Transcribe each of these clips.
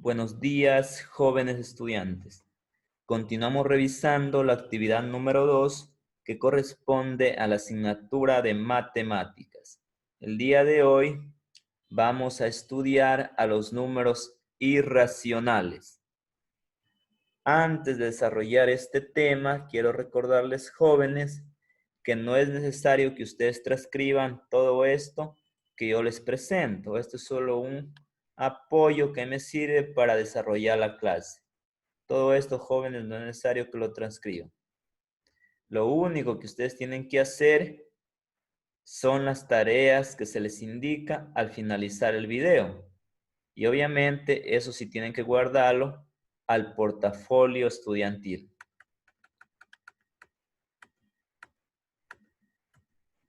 Buenos días, jóvenes estudiantes. Continuamos revisando la actividad número 2 que corresponde a la asignatura de matemáticas. El día de hoy vamos a estudiar a los números irracionales. Antes de desarrollar este tema, quiero recordarles, jóvenes, que no es necesario que ustedes transcriban todo esto que yo les presento. Esto es solo un apoyo que me sirve para desarrollar la clase. Todo esto, jóvenes, no es necesario que lo transcriban. Lo único que ustedes tienen que hacer son las tareas que se les indica al finalizar el video. Y obviamente eso sí tienen que guardarlo al portafolio estudiantil.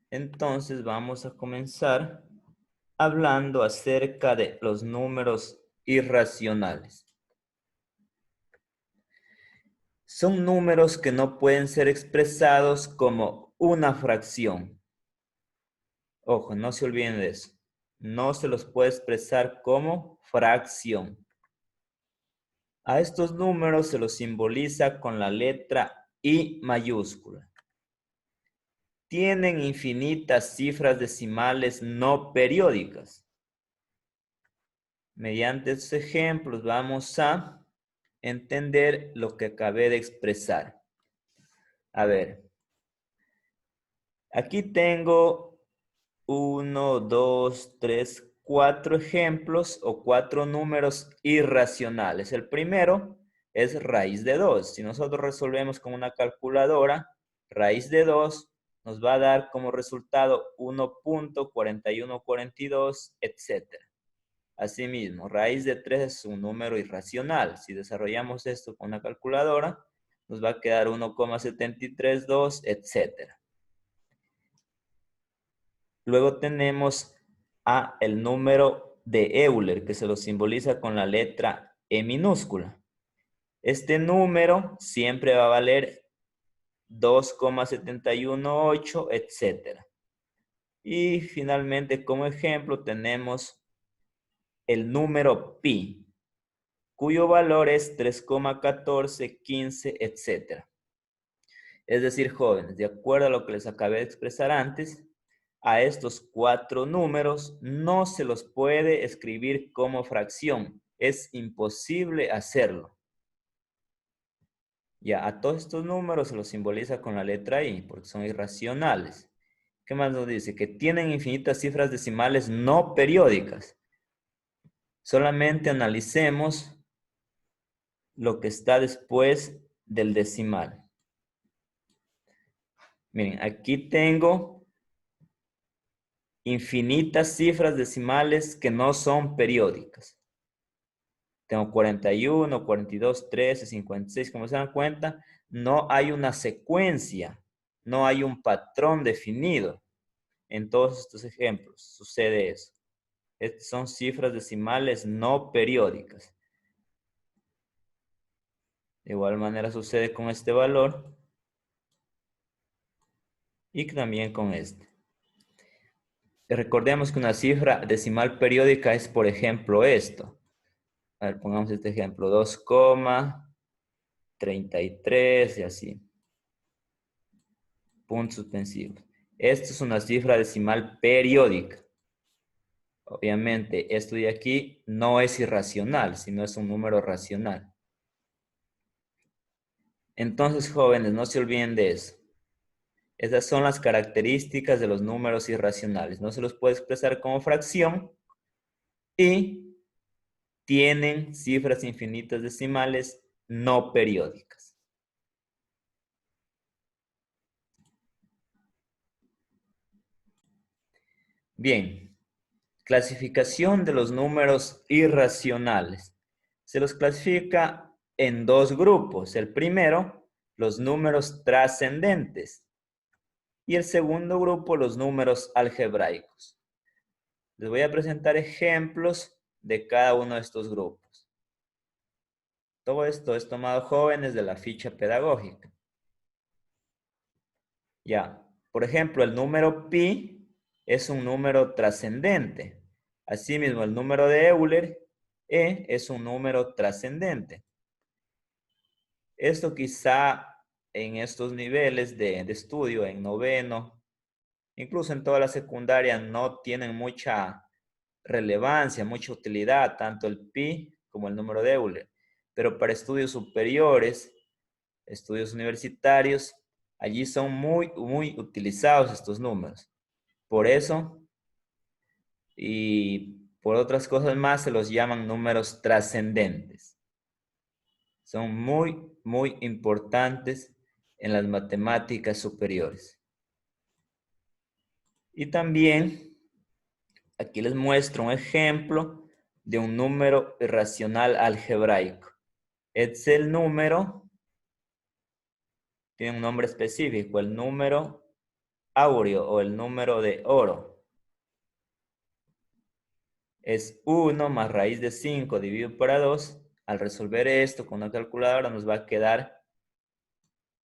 Entonces vamos a comenzar hablando acerca de los números irracionales. Son números que no pueden ser expresados como una fracción. Ojo, no se olviden de eso. No se los puede expresar como fracción. A estos números se los simboliza con la letra I mayúscula. Tienen infinitas cifras decimales no periódicas. Mediante estos ejemplos vamos a entender lo que acabé de expresar. A ver, aquí tengo 1, 2, 3, 4 ejemplos o 4 números irracionales. El primero es raíz de 2. Si nosotros resolvemos con una calculadora, raíz de 2 nos va a dar como resultado 1.4142, etc. Asimismo, raíz de 3 es un número irracional. Si desarrollamos esto con una calculadora, nos va a quedar 1,732, etc. Luego tenemos el número de Euler, que se lo simboliza con la letra E minúscula. Este número siempre va a valer 2,718, etc. Y finalmente, como ejemplo, tenemos el número pi, cuyo valor es 3,14, 15, etc. Es decir, jóvenes, de acuerdo a lo que les acabé de expresar antes, a estos 4 números no se los puede escribir como fracción. Es imposible hacerlo. Ya, a todos estos números se los simboliza con la letra I, porque son irracionales. ¿Qué más nos dice? Que tienen infinitas cifras decimales no periódicas. Solamente analicemos lo que está después del decimal. Miren, aquí tengo infinitas cifras decimales que no son periódicas. Tengo 41, 42, 13, 56. Como se dan cuenta, no hay una secuencia, no hay un patrón definido. En todos estos ejemplos sucede eso. Estas son cifras decimales no periódicas. De igual manera sucede con este valor y también con este. Recordemos que una cifra decimal periódica es, por ejemplo, esto. A ver, pongamos este ejemplo, 2,33 y así. Puntos suspensivos. Esto es una cifra decimal periódica. Obviamente, esto de aquí no es irracional, sino es un número racional. Entonces, jóvenes, no se olviden de eso. Esas son las características de los números irracionales. No se los puede expresar como fracción y tienen cifras infinitas decimales no periódicas. Bien, clasificación de los números irracionales. Se los clasifica en dos grupos. El primero, los números trascendentes. Y el segundo grupo, los números algebraicos. Les voy a presentar ejemplos de cada uno de estos grupos. Todo esto es tomado, jóvenes, de la ficha pedagógica. Ya, por ejemplo, el número pi es un número trascendente. Asimismo, el número de Euler E es un número trascendente. Esto quizá en estos niveles de estudio, en noveno, incluso en toda la secundaria, no tienen mucha relevancia, mucha utilidad, tanto el pi como el número de Euler. Pero para estudios superiores, estudios universitarios, allí son muy utilizados estos números. Por eso, y por otras cosas más, se los llaman números trascendentes. Son muy importantes en las matemáticas superiores. Y también, aquí les muestro un ejemplo de un número irracional algebraico. Es el número, tiene un nombre específico, el número áureo o el número de oro. Es 1 más raíz de 5 dividido por 2. Al resolver esto con una calculadora nos va a quedar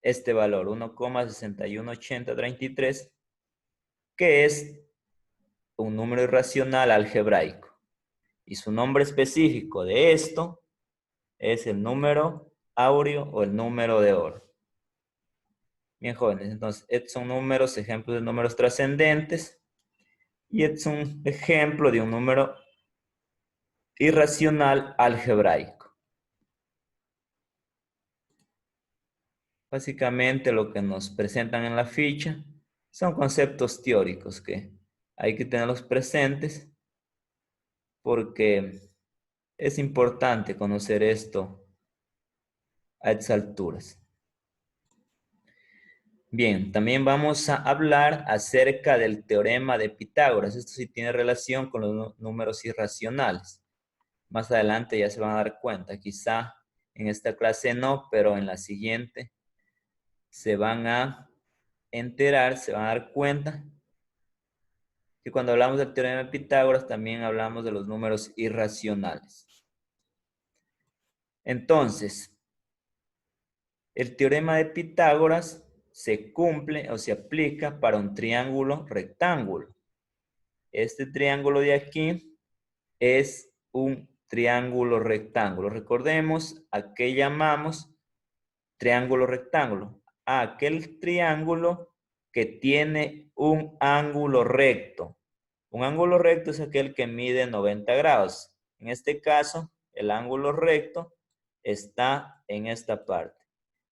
este valor, 1,618033, que es un número irracional algebraico. Y su nombre específico de esto es el número áureo o el número de oro. Bien, jóvenes, entonces estos son números, ejemplos de números trascendentes, y este es un ejemplo de un número irracional algebraico. Básicamente lo que nos presentan en la ficha son conceptos teóricos que hay que tenerlos presentes porque es importante conocer esto a estas alturas. Bien, también vamos a hablar acerca del teorema de Pitágoras. Esto sí tiene relación con los números irracionales. Más adelante ya se van a dar cuenta. Quizá en esta clase no, pero en la siguiente se van a enterar, se van a dar cuenta que cuando hablamos del teorema de Pitágoras también hablamos de los números irracionales. Entonces, el teorema de Pitágoras se cumple o se aplica para un triángulo rectángulo. Este triángulo de aquí es un triángulo rectángulo. Recordemos a qué llamamos triángulo rectángulo. A aquel triángulo que tiene un ángulo recto. Un ángulo recto es aquel que mide 90 grados. En este caso, el ángulo recto está en esta parte.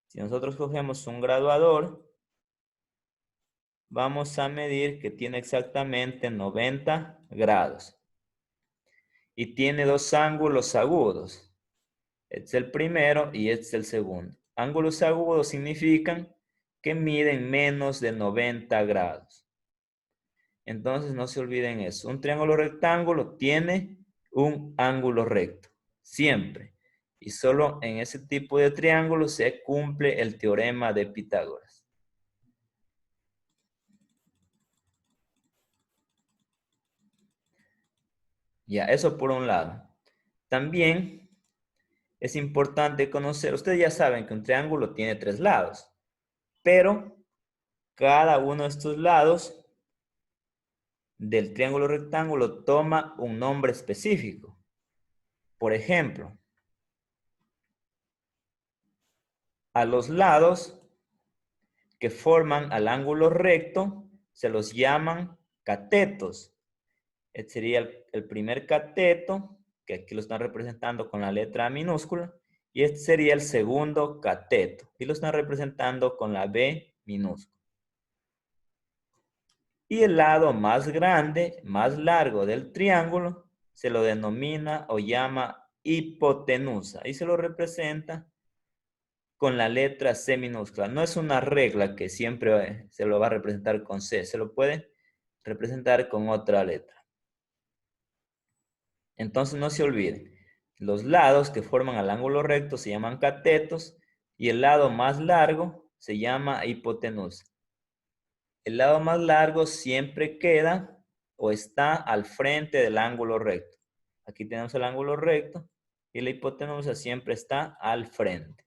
Si nosotros cogemos un graduador, vamos a medir que tiene exactamente 90 grados. Y tiene dos ángulos agudos. Este es el primero y este es el segundo. Ángulos agudos significan que miden menos de 90 grados. Entonces no se olviden eso. Un triángulo rectángulo tiene un ángulo recto. Siempre. Y solo en ese tipo de triángulo se cumple el teorema de Pitágoras. Ya, eso por un lado. También es importante conocer, ustedes ya saben que un triángulo tiene 3 lados, pero cada uno de estos lados del triángulo rectángulo toma un nombre específico. Por ejemplo, a los lados que forman al ángulo recto se los llaman catetos. Este sería el primer cateto, que aquí lo están representando con la letra A minúscula, y este sería el segundo cateto, y lo están representando con la B minúscula. Y el lado más grande, más largo del triángulo, se lo denomina o llama hipotenusa, y se lo representa con la letra C minúscula. No es una regla que siempre se lo va a representar con C, se lo puede representar con otra letra. Entonces no se olviden, los lados que forman el ángulo recto se llaman catetos y el lado más largo se llama hipotenusa. El lado más largo siempre queda o está al frente del ángulo recto. Aquí tenemos el ángulo recto y la hipotenusa siempre está al frente.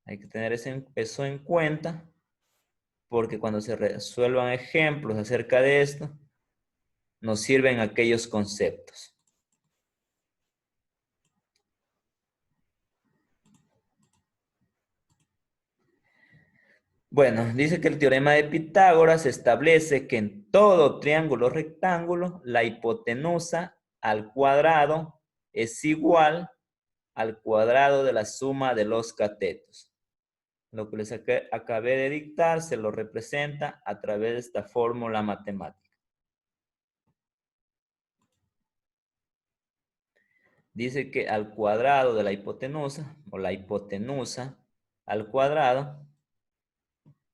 Hay que tener eso en cuenta porque cuando se resuelvan ejemplos acerca de esto, nos sirven aquellos conceptos. Bueno, dice que el teorema de Pitágoras establece que en todo triángulo rectángulo la hipotenusa al cuadrado es igual al cuadrado de la suma de los catetos. Lo que les acabé de dictar se lo representa a través de esta fórmula matemática. Dice que al cuadrado de la hipotenusa, o la hipotenusa al cuadrado,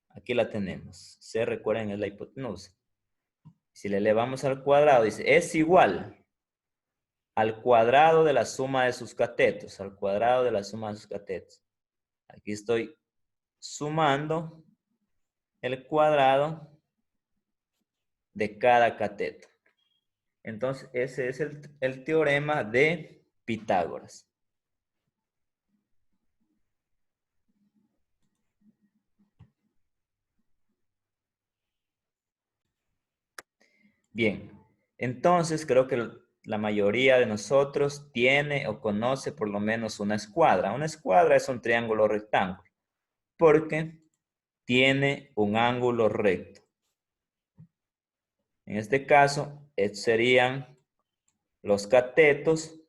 aquí la tenemos. Se recuerden, es la hipotenusa. Si le elevamos al cuadrado, dice, es igual al cuadrado de la suma de sus catetos, al cuadrado de la suma de sus catetos. Aquí estoy sumando el cuadrado de cada cateto. Entonces, ese es el teorema de Pitágoras. Bien, entonces creo que la mayoría de nosotros tiene o conoce por lo menos una escuadra. Una escuadra es un triángulo rectángulo porque tiene un ángulo recto. En este caso, serían los catetos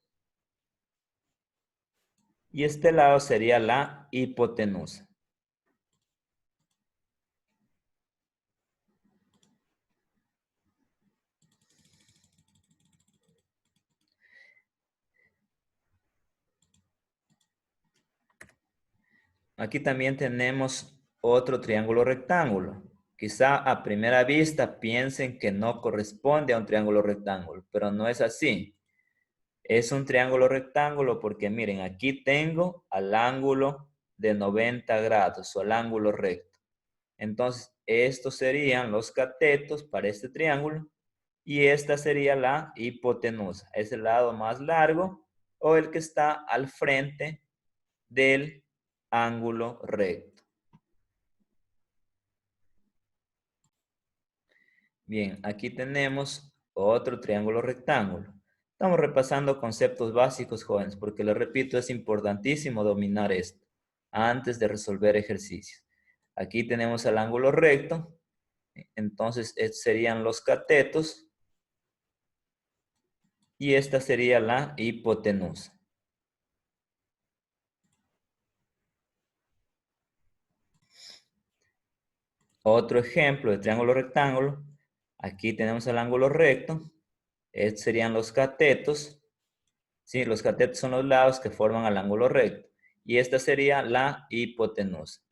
y este lado sería la hipotenusa. Aquí también tenemos otro triángulo rectángulo. Quizá a primera vista piensen que no corresponde a un triángulo rectángulo, pero no es así. Es un triángulo rectángulo porque miren, aquí tengo al ángulo de 90 grados o al ángulo recto. Entonces, estos serían los catetos para este triángulo y esta sería la hipotenusa. Es el lado más largo o el que está al frente del ángulo recto. Bien, aquí tenemos otro triángulo rectángulo. Estamos repasando conceptos básicos, jóvenes, porque les repito, es importantísimo dominar esto antes de resolver ejercicios. Aquí tenemos el ángulo recto, entonces estos serían los catetos y esta sería la hipotenusa. Otro ejemplo de triángulo rectángulo, aquí tenemos el ángulo recto, estos serían los catetos. Sí, los catetos son los lados que forman el ángulo recto. Y esta sería la hipotenusa.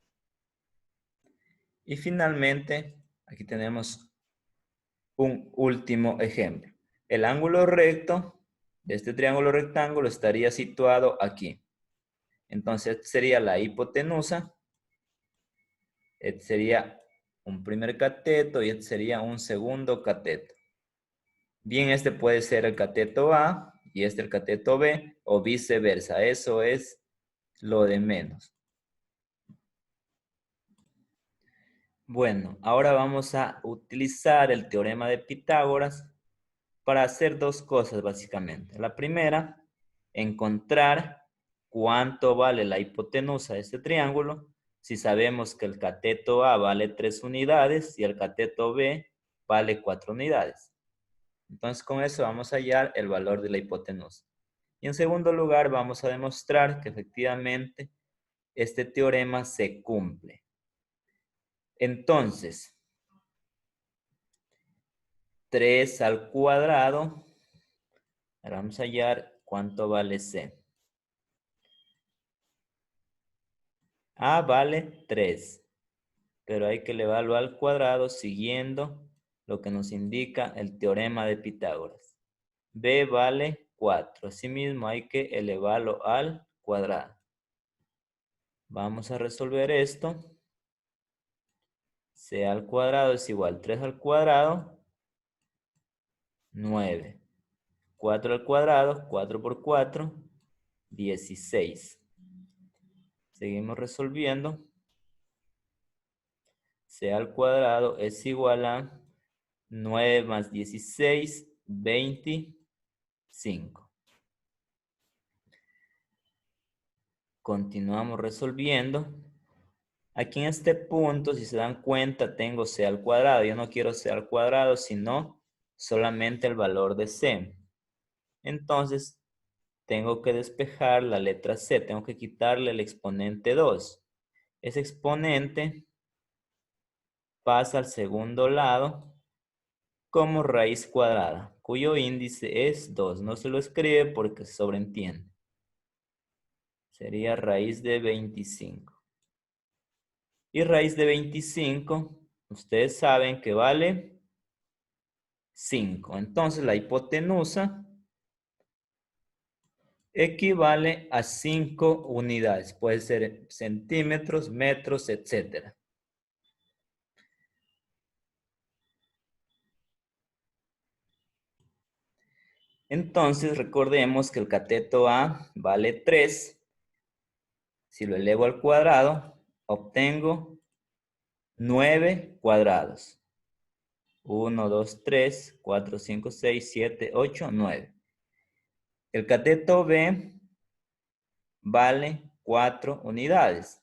Y finalmente, aquí tenemos un último ejemplo. El ángulo recto de este triángulo rectángulo estaría situado aquí. Entonces, esta sería la hipotenusa. Este sería un primer cateto y este sería un segundo cateto. Bien, este puede ser el cateto A y este el cateto B o viceversa. Eso es lo de menos. Bueno, ahora vamos a utilizar el teorema de Pitágoras para hacer dos cosas básicamente. La primera, encontrar cuánto vale la hipotenusa de este triángulo si sabemos que el cateto A vale 3 unidades y el cateto B vale 4 unidades. Entonces con eso vamos a hallar el valor de la hipotenusa. Y en segundo lugar vamos a demostrar que efectivamente este teorema se cumple. Entonces, 3 al cuadrado. Ahora vamos a hallar cuánto vale C. A vale 3, pero hay que elevarlo al cuadrado siguiendo lo que nos indica el teorema de Pitágoras. B vale 4. Asimismo hay que elevarlo al cuadrado. Vamos a resolver esto. C al cuadrado es igual a 3 al cuadrado, 9. 4 al cuadrado, 4 por 4, 16. Seguimos resolviendo. C al cuadrado es igual a 9 más 16, 25. Continuamos resolviendo. Aquí en este punto, si se dan cuenta, tengo c al cuadrado. Yo no quiero c al cuadrado, sino solamente el valor de c. Entonces, tengo que despejar la letra c. Tengo que quitarle el exponente 2. Ese exponente pasa al segundo lado como raíz cuadrada, cuyo índice es 2. No se lo escribe porque se sobreentiende. Sería raíz de 25. Y raíz de 25, ustedes saben que vale 5. Entonces la hipotenusa equivale a 5 unidades. Puede ser centímetros, metros, etc. Entonces recordemos que el cateto A vale 3. Si lo elevo al cuadrado, obtengo 9 cuadrados. 1, 2, 3, 4, 5, 6, 7, 8, 9. El cateto B vale 4 unidades.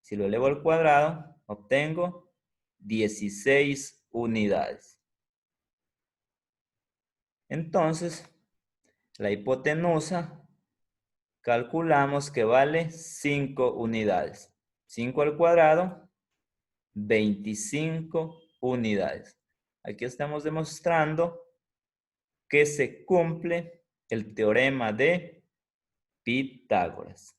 Si lo elevo al cuadrado, obtengo 16 unidades. Entonces, la hipotenusa calculamos que vale 5 unidades. 5 al cuadrado, 25 unidades. Aquí estamos demostrando que se cumple el teorema de Pitágoras.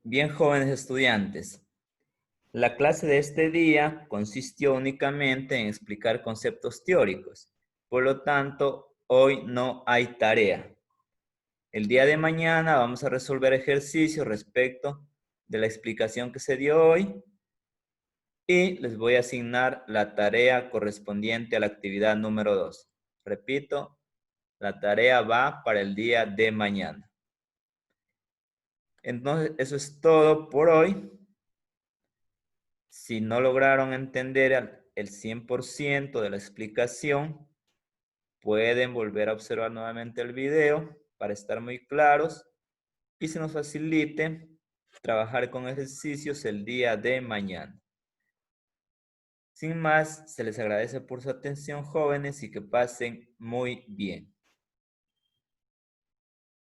Bien, jóvenes estudiantes, la clase de este día consistió únicamente en explicar conceptos teóricos. Por lo tanto, hoy no hay tarea. El día de mañana vamos a resolver ejercicios respecto de la explicación que se dio hoy y les voy a asignar la tarea correspondiente a la actividad número 2. Repito, la tarea va para el día de mañana. Entonces, eso es todo por hoy. Si no lograron entender el 100% de la explicación, pueden volver a observar nuevamente el video para estar muy claros y se nos facilite trabajar con ejercicios el día de mañana. Sin más, se les agradece por su atención, jóvenes, y que pasen muy bien.